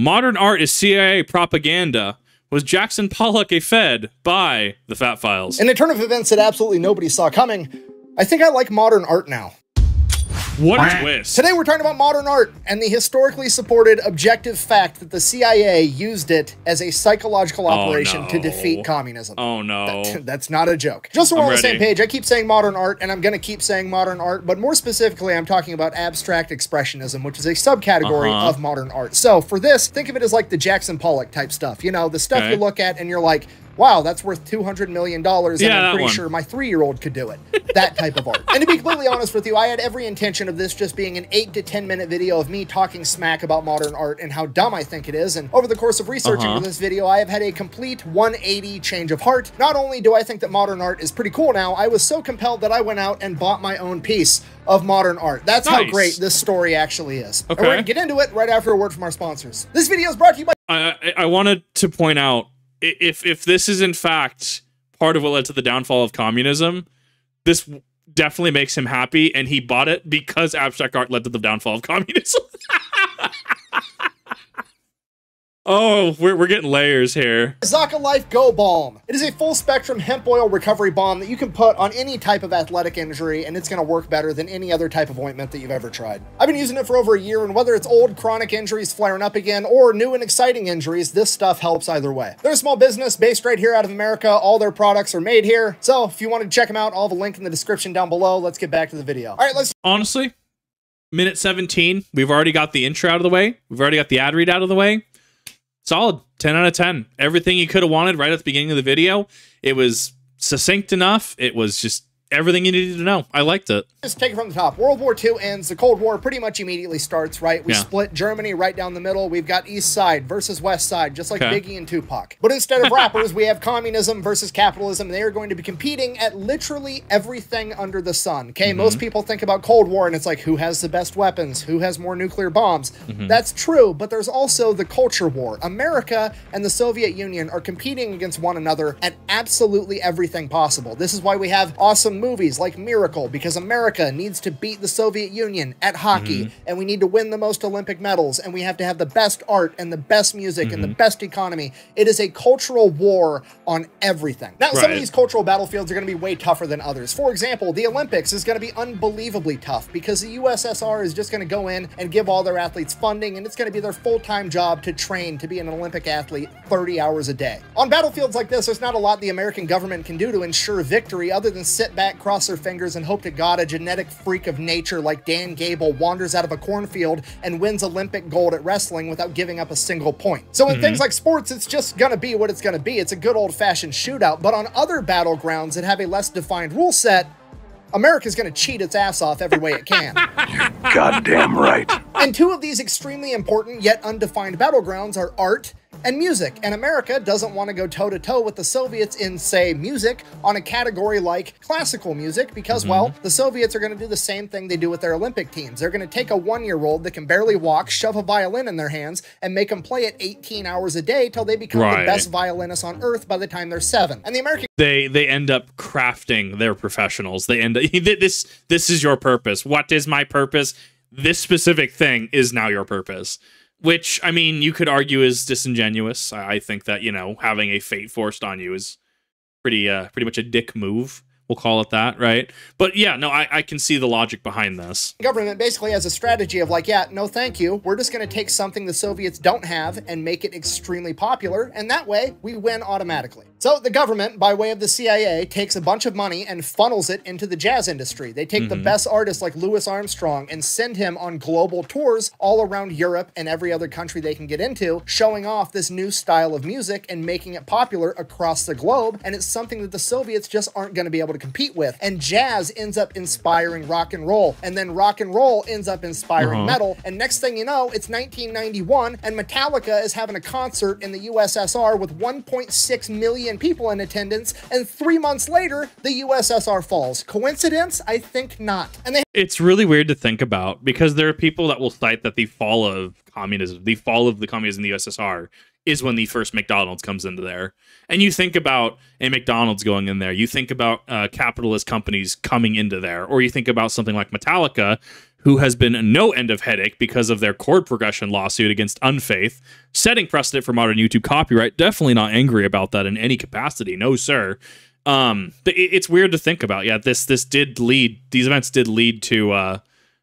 Modern art is CIA propaganda. Was Jackson Pollock a Fed by the Fat Files? In a turn of events that absolutely nobody saw coming, I think I like modern art now. What a twist. Today we're talking about modern art and the historically supported objective fact that the CIA used it as a psychological operation to defeat communism. Oh no. That's not a joke. Just so we're on the same page, I keep saying modern art and I'm going to keep saying modern art, but more specifically I'm talking about abstract expressionism, which is a subcategory of modern art. So for this, think of it as like the Jackson Pollock type stuff. You know, the stuff you look at and you're like, wow, that's worth $200 million, and I'm pretty sure my 3-year-old could do it. That type of art. And to be completely honest with you, I had every intention of this just being an 8 to 10 minute video of me talking smack about modern art and how dumb I think it is. And over the course of researching for this video, I have had a complete 180 change of heart. Not only do I think that modern art is pretty cool now, I was so compelled that I went out and bought my own piece of modern art. That's how great this story actually is. Okay. And we're gonna get into it right after a word from our sponsors. This video is brought to you by... I wanted to point out, if this is in fact part of what led to the downfall of communism, this definitely makes him happy, and he bought it because abstract art led to the downfall of communism. Oh, we're getting layers here. Zaka Life Go Balm. It is a full-spectrum hemp oil recovery balm that you can put on any type of athletic injury, and it's going to work better than any other type of ointment that you've ever tried. I've been using it for over a year, and whether it's old chronic injuries flaring up again or new and exciting injuries, this stuff helps either way. They're a small business based right here out of America. All their products are made here. So if you want to check them out, I'll have a link in the description down below. Let's get back to the video. All right, let's... Honestly, minute 17, we've already got the intro out of the way. We've already got the ad read out of the way. Solid. 10 out of 10. Everything you could have wanted right at the beginning of the video. It was succinct enough. It was just everything you needed to know. I liked it. Just take it from the top. World War II ends. The Cold War pretty much immediately starts, right? We split Germany right down the middle. We've got East Side versus West Side, just like Biggie and Tupac. But instead of rappers, we have communism versus capitalism. They are going to be competing at literally everything under the sun. Okay, most people think about Cold War and it's like, who has the best weapons? Who has more nuclear bombs? That's true, but there's also the culture war. America and the Soviet Union are competing against one another at absolutely everything possible. This is why we have awesome movies like Miracle, because America needs to beat the Soviet Union at hockey, and we need to win the most Olympic medals, and we have to have the best art and the best music and the best economy. It is a cultural war on everything. Now, some of these cultural battlefields are going to be way tougher than others. For example, the Olympics is going to be unbelievably tough because the USSR is just going to go in and give all their athletes funding, and it's going to be their full-time job to train to be an Olympic athlete 30 hours a day. On battlefields like this, there's not a lot the American government can do to ensure victory other than sit back, cross their fingers, and hope to God a genetic freak of nature like Dan Gable wanders out of a cornfield and wins Olympic gold at wrestling without giving up a single point. So in things like sports, it's just gonna be what it's gonna be. It's a good old-fashioned shootout. But on other battlegrounds that have a less defined rule set, America's gonna cheat its ass off every way it can. You're goddamn right. And two of these extremely important yet undefined battlegrounds are art and music, and America doesn't want to go toe-to-toe with the Soviets in, say, music on a category like classical music because, well, the Soviets are going to do the same thing they do with their Olympic teams. They're going to take a 1-year-old that can barely walk, shove a violin in their hands, and make them play it 18 hours a day till they become the best violinists on earth by the time they're 7. And the American... They end up crafting their professionals. They end up... This is your purpose. What is my purpose? This specific thing is now your purpose. Which, I mean, you could argue is disingenuous. I think that, you know, having a fate forced on you is pretty much a dick move. We'll call it that, right? But yeah, no, I can see the logic behind this. Government basically has a strategy of like, yeah, no thank you. We're just going to take something the Soviets don't have and make it extremely popular, and that way we win automatically. So the government, by way of the CIA, takes a bunch of money and funnels it into the jazz industry. They take the best artists like Louis Armstrong and send him on global tours all around Europe and every other country they can get into, showing off this new style of music and making it popular across the globe. And it's something that the Soviets just aren't going to be able to compete with. And jazz ends up inspiring rock and roll, and then rock and roll ends up inspiring metal. And next thing you know, it's 1991, and Metallica is having a concert in the USSR with 1.6 million people in attendance, and 3 months later, the USSR falls. Coincidence? I think not. And it's really weird to think about because there are people that will cite that the fall of communism, the fall of the communism in the USSR is when the first McDonald's comes into there. And you think about a McDonald's going in there, you think about capitalist companies coming into there, or you think about something like Metallica, who has been no end of headache because of their chord progression lawsuit against Unfaith, setting precedent for modern YouTube copyright. Definitely not angry about that in any capacity. No, sir. It's weird to think about. Yeah, these events did lead to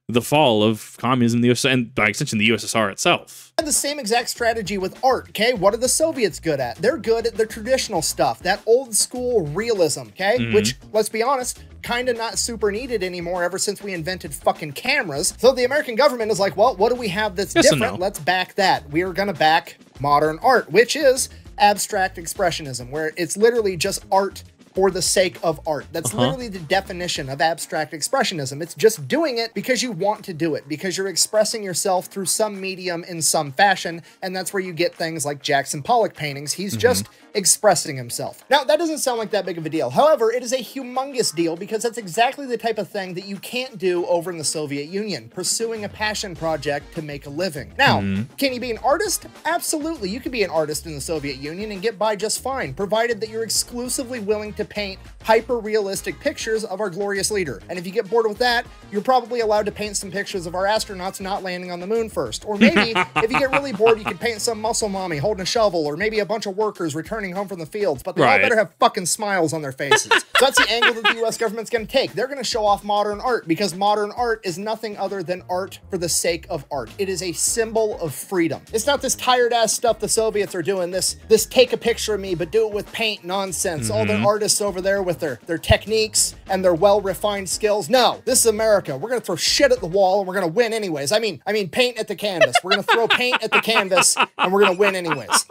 the fall of communism in the US, and by extension the USSR itself. The same exact strategy with art, okay? What are the Soviets good at? They're good at the traditional stuff, that old school realism, okay? Which, let's be honest, kind of not super needed anymore ever since we invented fucking cameras. So the American government is like, well, what do we have that's different? No. Let's back that. We are gonna back modern art, which is abstract expressionism, where it's literally just art for the sake of art. That's literally the definition of abstract expressionism. It's just doing it because you want to do it, because you're expressing yourself through some medium in some fashion, and that's where you get things like Jackson Pollock paintings. He's just expressing himself. Now, that doesn't sound like that big of a deal. However, it is a humongous deal because that's exactly the type of thing that you can't do over in the Soviet Union, pursuing a passion project to make a living. Now, can you be an artist? Absolutely. You can be an artist in the Soviet Union and get by just fine, provided that you're exclusively willing to paint hyper-realistic pictures of our glorious leader. And if you get bored with that, you're probably allowed to paint some pictures of our astronauts not landing on the moon first. Or maybe, if you get really bored, you could paint some muscle mommy holding a shovel, or maybe a bunch of workers returning home from the fields, but they all better have fucking smiles on their faces. So that's the angle that the US government's gonna take. They're gonna show off modern art, because modern art is nothing other than art for the sake of art. It is a symbol of freedom. It's not this tired-ass stuff the Soviets are doing, this take a picture of me, but do it with paint nonsense. All their artists over there with their techniques and their well-refined skills. No, this is America. We're gonna throw shit at the wall and we're gonna win anyways. I mean paint at the canvas. We're gonna throw paint at the canvas and we're gonna win anyways.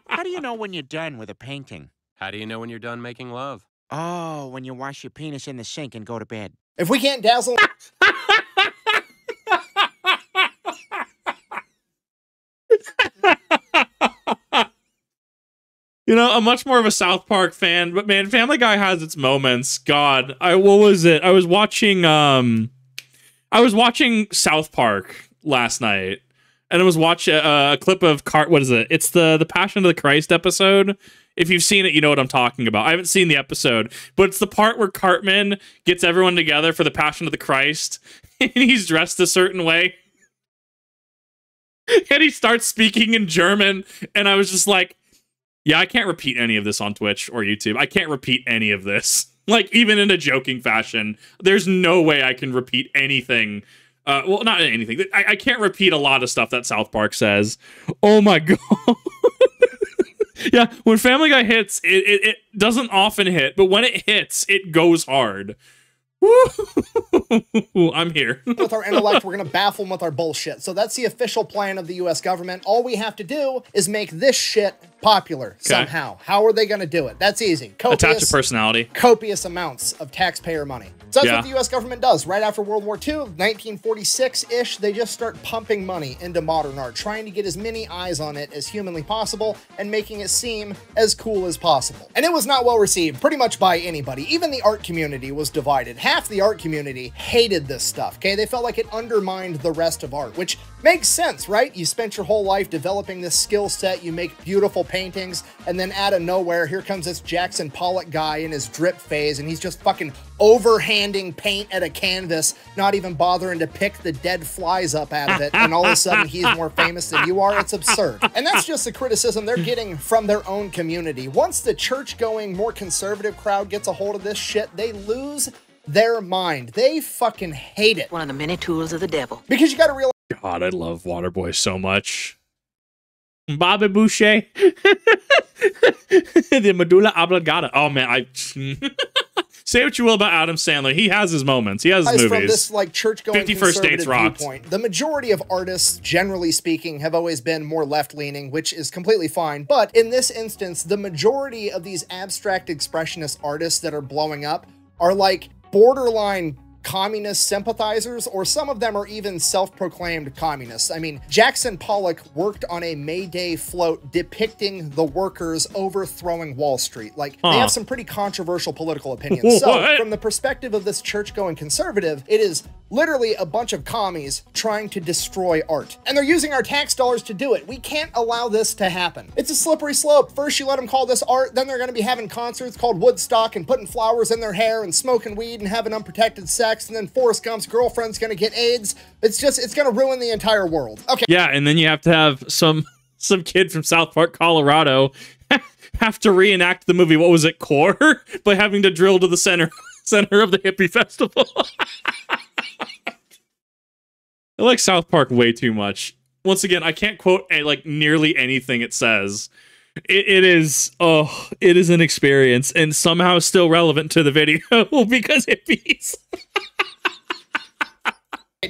How do you know when you're done with a painting? How do you know when you're done making love? Oh, when you wash your penis in the sink and go to bed. If we can't dazzle... You know, I'm much more of a South Park fan, but man, Family Guy has its moments. God, what was it? I was watching South Park last night, and I was watching a clip of what is it? It's the Passion of the Christ episode. If you've seen it, you know what I'm talking about. I haven't seen the episode, but it's the part where Cartman gets everyone together for the Passion of the Christ, and he's dressed a certain way. And he starts speaking in German, and I was just like, yeah, I can't repeat any of this on Twitch or YouTube. I can't repeat any of this. Like, even in a joking fashion, there's no way I can repeat anything. Well, not anything. I can't repeat a lot of stuff that South Park says. Oh my God. Yeah, when Family Guy hits, it doesn't often hit, but when it hits, it goes hard. I'm here. With our intellect, we're going to baffle them with our bullshit. So that's the official plan of the US government. All we have to do is make this shit popular somehow. How are they going to do it? That's easy. Attach a personality. Copious amounts of taxpayer money. So that's what the US government does. Right after World War II, 1946-ish, they just start pumping money into modern art, trying to get as many eyes on it as humanly possible and making it seem as cool as possible. And it was not well received pretty much by anybody. Even the art community was divided. Half the art community hated this stuff, okay? They felt like it undermined the rest of art, which makes sense, right? You spent your whole life developing this skill set, you make beautiful paintings, and then out of nowhere, here comes this Jackson Pollock guy in his drip phase, and he's just fucking overhanding paint at a canvas, not even bothering to pick the dead flies up out of it, and all of a sudden he's more famous than you are. It's absurd. And that's just the criticism they're getting from their own community. Once the church-going, more conservative crowd gets a hold of this shit, they lose their mind. They fucking hate it. One of the many tools of the devil. Because you gotta realize... God, I love Waterboy so much. Bobby Boucher. The medulla oblongata. Oh man, say what you will about Adam Sandler. He has his moments. He has his movies. From this like church-going 50 First Dates rocked. Viewpoint, the majority of artists, generally speaking, have always been more left-leaning, which is completely fine. But in this instance, the majority of these abstract expressionist artists that are blowing up are like borderline communist sympathizers, or some of them are even self-proclaimed communists. I mean, Jackson Pollock worked on a May Day float depicting the workers overthrowing Wall Street. Like, they have some pretty controversial political opinions. So, from the perspective of this church-going conservative, it is Literally a bunch of commies trying to destroy art. And they're using our tax dollars to do it. We can't allow this to happen. It's a slippery slope. First you let them call this art, then they're gonna be having concerts called Woodstock and putting flowers in their hair and smoking weed and having unprotected sex, and then Forrest Gump's girlfriend's gonna get AIDS. It's gonna ruin the entire world. Okay. Yeah, and then you have to have some kid from South Park, Colorado have to reenact the movie, what was it, Core? By having to drill to the center of the hippie festival. I like South Park way too much. Once again, I can't quote like nearly anything it says. It is an experience, and somehow still relevant to the video because hippies.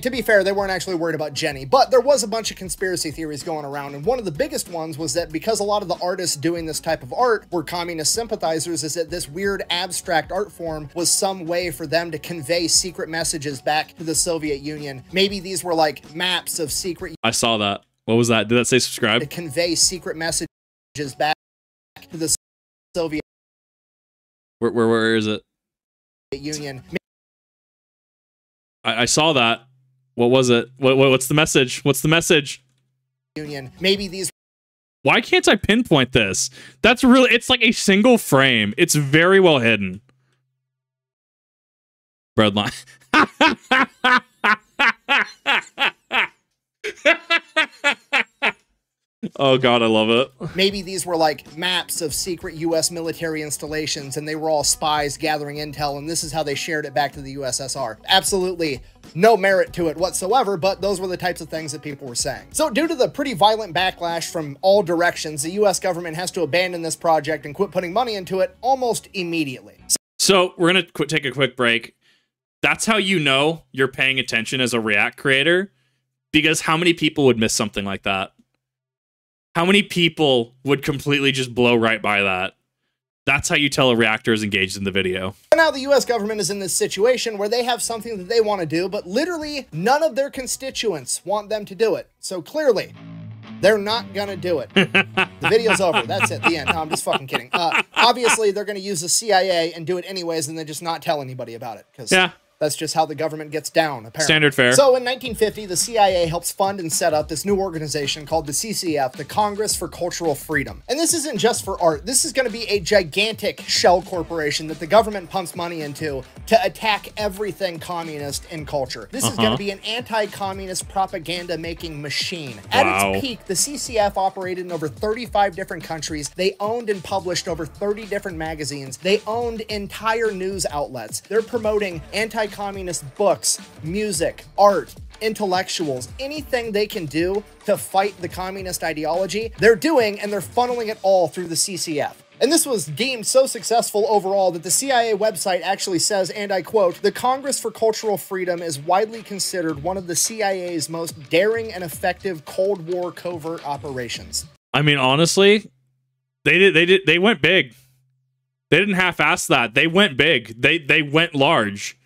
To be fair, they weren't actually worried about Jenny, but there was a bunch of conspiracy theories going around, and one of the biggest ones was that because a lot of the artists doing this type of art were communist sympathizers, is that this weird abstract art form was some way for them to convey secret messages back to the Soviet Union. Maybe these were like maps of secret... I saw that. What was that? Did that say subscribe? To convey secret messages back to the Soviet... Where is it? Union. I saw that. What was it? What's the message? What's the message? Union. Maybe these... Why can't I pinpoint this? That's really... It's like a single frame. It's very well hidden. Breadline. Oh god, I love it. Maybe these were like maps of secret US military installations and they were all spies gathering intel, and this is how they shared it back to the USSR. Absolutely no merit to it whatsoever, but those were the types of things that people were saying. So due to the pretty violent backlash from all directions, the US government has to abandon this project and quit putting money into it almost immediately. So we're gonna take a quick break. That's how you know you're paying attention as a React creator, because how many people would miss something like that? How many people would completely just blow right by that? That's how you tell a reactor is engaged in the video. Now the US government is in this situation where they have something that they want to do, but literally none of their constituents want them to do it. So clearly, they're not gonna do it. The video's over. That's it. The end. No, I'm just fucking kidding. Obviously, they're gonna use the CIA and do it anyways, and then just not tell anybody about it. Because yeah. That's just how the government gets down, apparently. Standard fare. So in 1950, the CIA helps fund and set up this new organization called the CCF, the Congress for Cultural Freedom. And this isn't just for art. This is going to be a gigantic shell corporation that the government pumps money into to attack everything communist in culture. This is going to be an anti-communist propaganda-making machine. At its peak, the CCF operated in over 35 different countries. They owned and published over 30 different magazines. They owned entire news outlets. They're promoting anti-communist books, music, art, intellectuals, anything they can do to fight the communist ideology, they're doing, and they're funneling it all through the CCF. And this was deemed so successful overall that the CIA website actually says, and I quote, "The Congress for Cultural Freedom is widely considered one of the CIA's most daring and effective Cold War covert operations." I mean, honestly, they went big. They didn't half-ass that. They went big. They went large.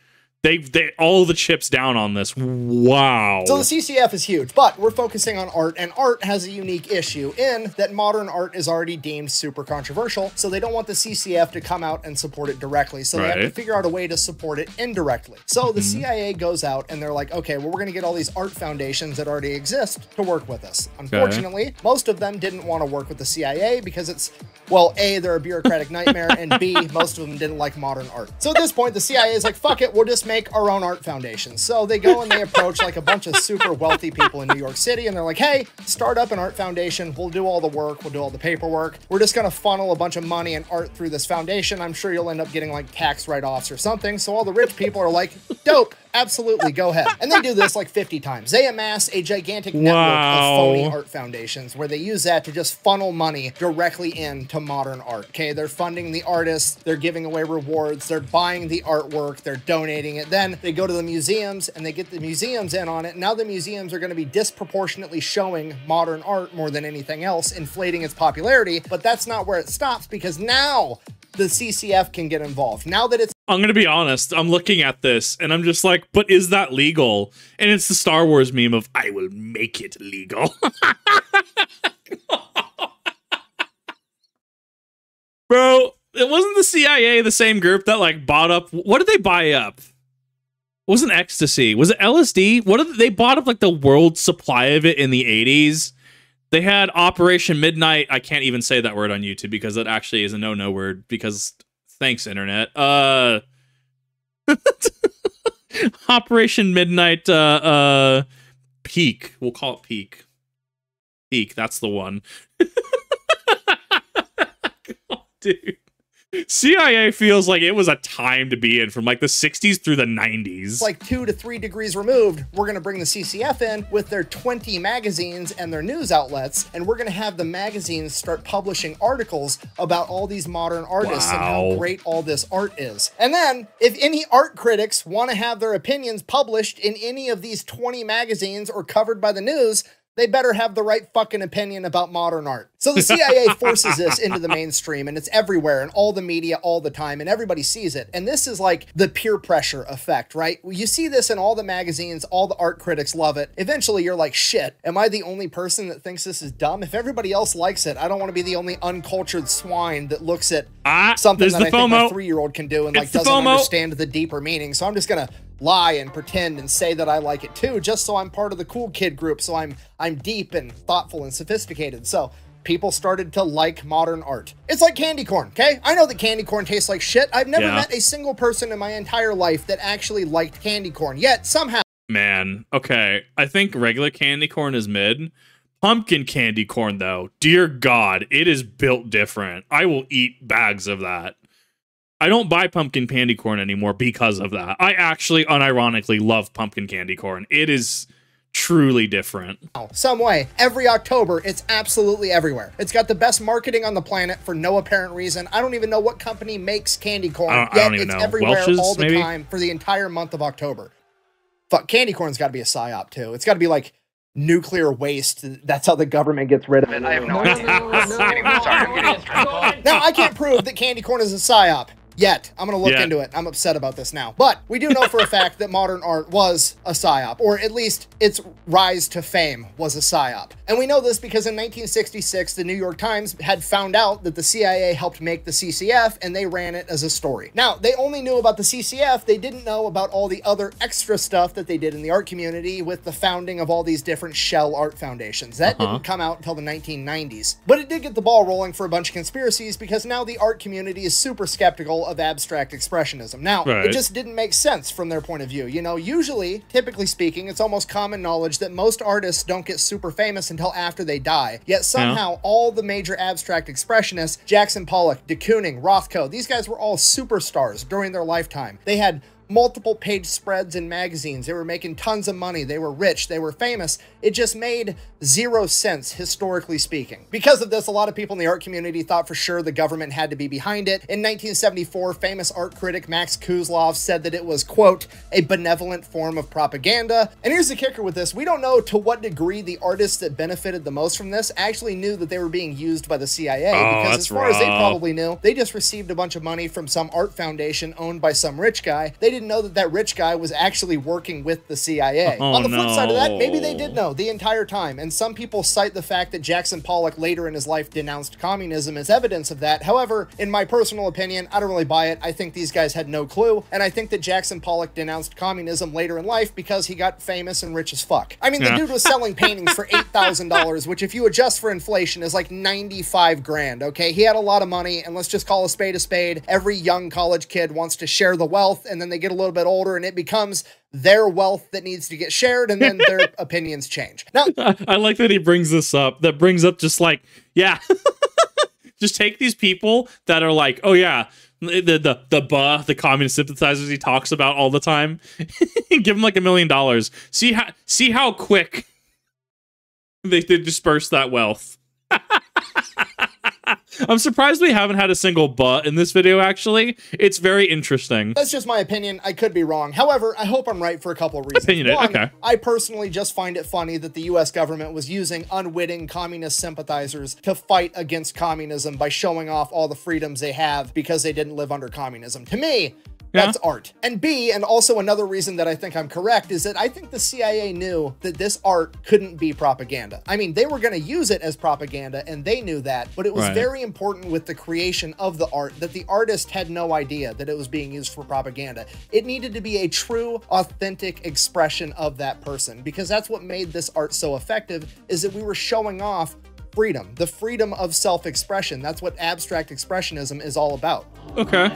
They all the chips down on this. Wow. So the CCF is huge, but we're focusing on art, and art has a unique issue in that modern art is already deemed super controversial, so they don't want the CCF to come out and support it directly, so they have to figure out a way to support it indirectly. So the CIA goes out and they're like, okay, well, we're gonna get all these art foundations that already exist to work with us. Unfortunately, most of them didn't want to work with the CIA because it's, well, A, they're a bureaucratic nightmare, and B, most of them didn't like modern art. So at this point, the CIA is like, fuck it, we'll just make our own art foundation. So they go and they approach like a bunch of super wealthy people in New York City, and they're like, hey, start up an art foundation. We'll do all the work. We'll do all the paperwork. We're just going to funnel a bunch of money and art through this foundation. I'm sure you'll end up getting like tax write-offs or something. So all the rich people are like, dope. Absolutely, go ahead. And they do this like 50 times. They amass a gigantic network of phony art foundations where they use that to just funnel money directly into modern art. Okay, they're funding the artists, they're giving away rewards, they're buying the artwork, they're donating it. Then they go to the museums and they get the museums in on it. Now the museums are going to be disproportionately showing modern art more than anything else, inflating its popularity. But that's not where it stops, because now the CCF can get involved. Now that it's... I'm gonna be honest, I'm looking at this and I'm just like, but is that legal? And it's the Star Wars meme of, I will make it legal. Bro, it wasn't the CIA the same group that like bought up... What did they buy up? wasn't ecstasy. Was it LSD? They bought up like the world supply of it in the 80s. They had Operation Midnight. I can't even say that word on YouTube because that actually is a no word because thanks internet. Operation Midnight Peak. We'll call it Peak. Peak, that's the one. Oh, dude. CIA feels like it was a time to be in from like the 60s through the 90s. Like 2 to 3 degrees removed, we're going to bring the CCF in with their 20 magazines and their news outlets, and we're going to have the magazines start publishing articles about all these modern artists and how great all this art is. And then, if any art critics want to have their opinions published in any of these 20 magazines or covered by the news, they better have the right fucking opinion about modern art. So the CIA forces this into the mainstream, and it's everywhere in all the media all the time, and everybody sees it. And this is like the peer pressure effect, right? You see this in all the magazines, all the art critics love it. Eventually you're like, shit, am I the only person that thinks this is dumb? If everybody else likes it, I don't want to be the only uncultured swine that looks at something that I think my 3-year-old can do and like doesn't understand the deeper meaning. So I'm just gonna lie and pretend and say that I like it too, just so I'm part of the cool kid group, so I'm deep and thoughtful and sophisticated. So people started to like modern art. It's like candy corn, okay? I know that candy corn tastes like shit. I've never met a single person in my entire life that actually liked candy corn, yet somehow... Man, okay, I think regular candy corn is mid. Pumpkin candy corn, though, dear God, it is built different. I will eat bags of that. I don't buy pumpkin candy corn anymore because of that. I actually unironically love pumpkin candy corn. It is truly different. Some way. Every October, it's absolutely everywhere. It's got the best marketing on the planet for no apparent reason. I don't even know what company makes candy corn, yet it's everywhere all the time for the entire month of October. Fuck, candy corn's got to be a psyop, too. It's got to be like nuclear waste. That's how the government gets rid of it. I have no idea. Now, I can't prove that candy corn is a psyop. Yet. I'm going to look into it. I'm upset about this now. But we do know for a fact that modern art was a psyop, or at least its rise to fame was a psyop. And we know this because in 1966, the New York Times had found out that the CIA helped make the CCF, and they ran it as a story. Now, they only knew about the CCF. They didn't know about all the other extra stuff that they did in the art community with the founding of all these different shell art foundations. That didn't come out until the 1990s. But it did get the ball rolling for a bunch of conspiracies because now the art community is super skeptical of abstract expressionism. Now, it just didn't make sense from their point of view. You know, usually, typically speaking, it's almost common knowledge that most artists don't get super famous until after they die. Yet somehow, all the major abstract expressionists, Jackson Pollock, de Kooning, Rothko, these guys were all superstars during their lifetime. They had multiple page spreads in magazines. They were making tons of money. They were rich. They were famous. It just made zero sense, historically speaking. Because of this, a lot of people in the art community thought for sure the government had to be behind it. In 1974, famous art critic Max Kuzlov said that it was, quote, a benevolent form of propaganda. And here's the kicker with this. We don't know to what degree the artists that benefited the most from this actually knew that they were being used by the CIA. Because as far as they probably knew, they just received a bunch of money from some art foundation owned by some rich guy. They didn't know that that rich guy was actually working with the CIA. On the flip side of that, maybe they did know the entire time, and some people cite the fact that Jackson Pollock later in his life denounced communism as evidence of that. However, in my personal opinion, I don't really buy it. I think these guys had no clue, and I think that Jackson Pollock denounced communism later in life because he got famous and rich as fuck. I mean, the dude was selling paintings for $8,000, which if you adjust for inflation is like 95 grand, okay? He had a lot of money, and let's just call a spade a spade. Every young college kid wants to share the wealth, and then they get a little bit older and it becomes their wealth that needs to get shared, and then their opinions change. Now, I like that he brings this up. That brings up just like, just take these people that are like, oh yeah, the communist sympathizers he talks about all the time, give them like $1 million. See how quick they disperse that wealth. I'm surprised we haven't had a single but in this video, actually. It's very interesting. That's just my opinion. I could be wrong. However, I hope I'm right for a couple of reasons. One, I personally just find it funny that the US government was using unwitting communist sympathizers to fight against communism by showing off all the freedoms they have because they didn't live under communism. To me, That's art. And B, and also another reason that I think I'm correct, is that I think the CIA knew that this art couldn't be propaganda. I mean, they were going to use it as propaganda, and they knew that, but it was very important with the creation of the art that the artist had no idea that it was being used for propaganda. It needed to be a true, authentic expression of that person, because that's what made this art so effective, is that we were showing off freedom, the freedom of self-expression. That's what abstract expressionism is all about. Okay.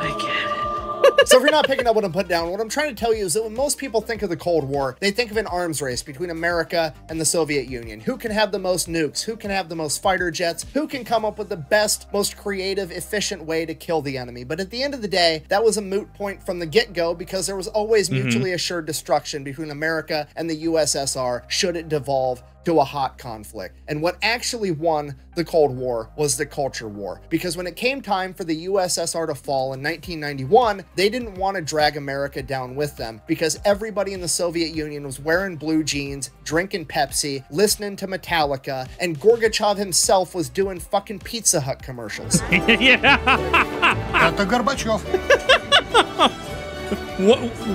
I get it. So if you're not picking up what I'm putting down, what I'm trying to tell you is that when most people think of the Cold War, they think of an arms race between America and the Soviet Union. Who can have the most nukes? Who can have the most fighter jets? Who can come up with the best, most creative, efficient way to kill the enemy? But at the end of the day, that was a moot point from the get-go, because there was always mutually assured destruction between America and the USSR should it devolve to a hot conflict. And what actually won the Cold War was the culture war. Because when it came time for the USSR to fall in 1991, they didn't want to drag America down with them, because everybody in the Soviet Union was wearing blue jeans, drinking Pepsi, listening to Metallica, and Gorbachev himself was doing fucking Pizza Hut commercials. Это Горбачев.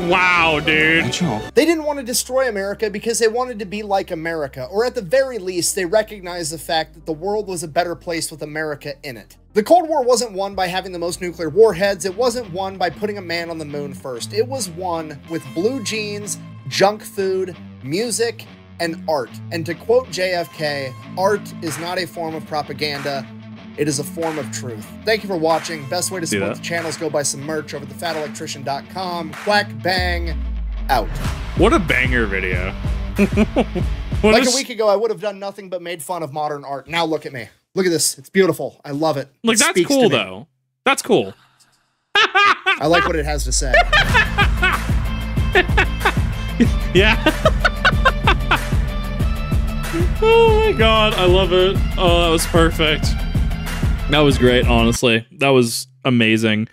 Wow, dude. They didn't want to destroy America because they wanted to be like America, or at the very least, they recognized the fact that the world was a better place with America in it. The Cold War wasn't won by having the most nuclear warheads. It wasn't won by putting a man on the moon first. It was won with blue jeans, junk food, music, and art. And to quote JFK, art is not a form of propaganda. It is a form of truth. Thank you for watching. Best way to support the channel is go buy some merch over at thefatelectrician.com. Quack bang, out. What a banger video. Like a week ago, I would have done nothing but made fun of modern art. Now look at me. Look at this. It's beautiful. I love it. Like, that's cool, though. That's cool. I like what it has to say. Yeah. Oh my god, I love it. Oh, that was perfect. That was great, honestly. That was amazing.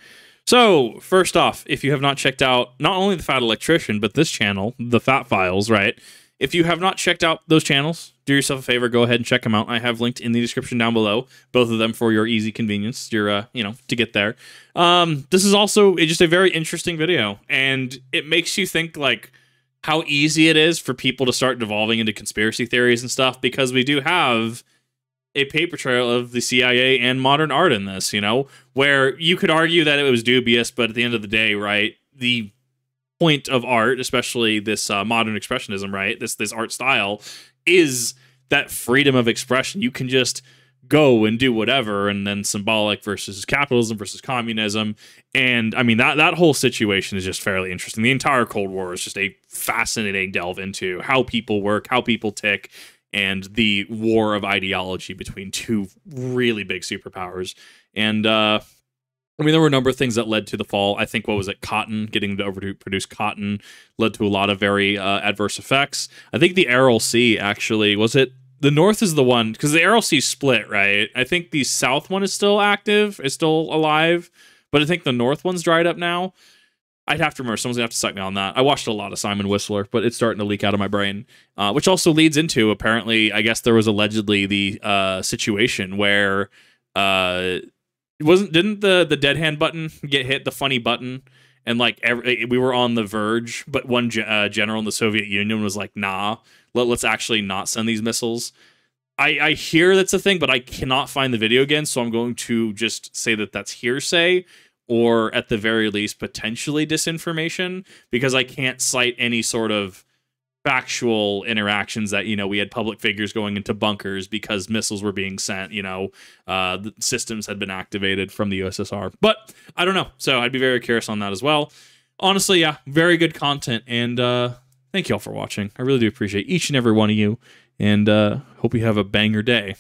So, first off, if you have not checked out not only The Fat Electrician, but this channel, The Fat Files, right? If you have not checked out those channels, do yourself a favor, go ahead and check them out. I have linked in the description down below, both of them for your easy convenience, your, to get there. This is also just a very interesting video, and it makes you think, like, how easy it is for people to start devolving into conspiracy theories and stuff, because we do have a paper trail of the CIA and modern art in this, where you could argue that it was dubious, but at the end of the day, right, the point of art, especially this modern expressionism, right, this art style, is that freedom of expression. You can just go and do whatever, and then symbolic versus capitalism versus communism. And I mean, that whole situation is just fairly interesting. The entire Cold War is just a fascinating delve into how people work, how people tick, and the war of ideology between two really big superpowers. And I mean, there were a number of things that led to the fall. I think, what was it, cotton, getting to overproduce cotton led to a lot of very adverse effects. I think the Aral Sea, actually, was it? The North is the one, because the Aral Sea split, right? I think the South one is still active, is still alive, but I think the North one's dried up now. I'd have to remember. Someone's going to have to cite me on that. I watched a lot of Simon Whistler, but it's starting to leak out of my brain, which also leads into, apparently, I guess there was allegedly the situation where didn't the dead hand button get hit, the funny button, and like we were on the verge, but one general in the Soviet Union was like, nah, let's actually not send these missiles. I hear that's a thing, but I cannot find the video again, so I'm going to just say that that's hearsay, or at the very least, potentially disinformation, because I can't cite any sort of factual interactions that, we had public figures going into bunkers because missiles were being sent, the systems had been activated from the USSR. But I don't know. So I'd be very curious on that as well. Honestly, yeah, very good content. And thank you all for watching. I really do appreciate each and every one of you. And hope you have a banger day.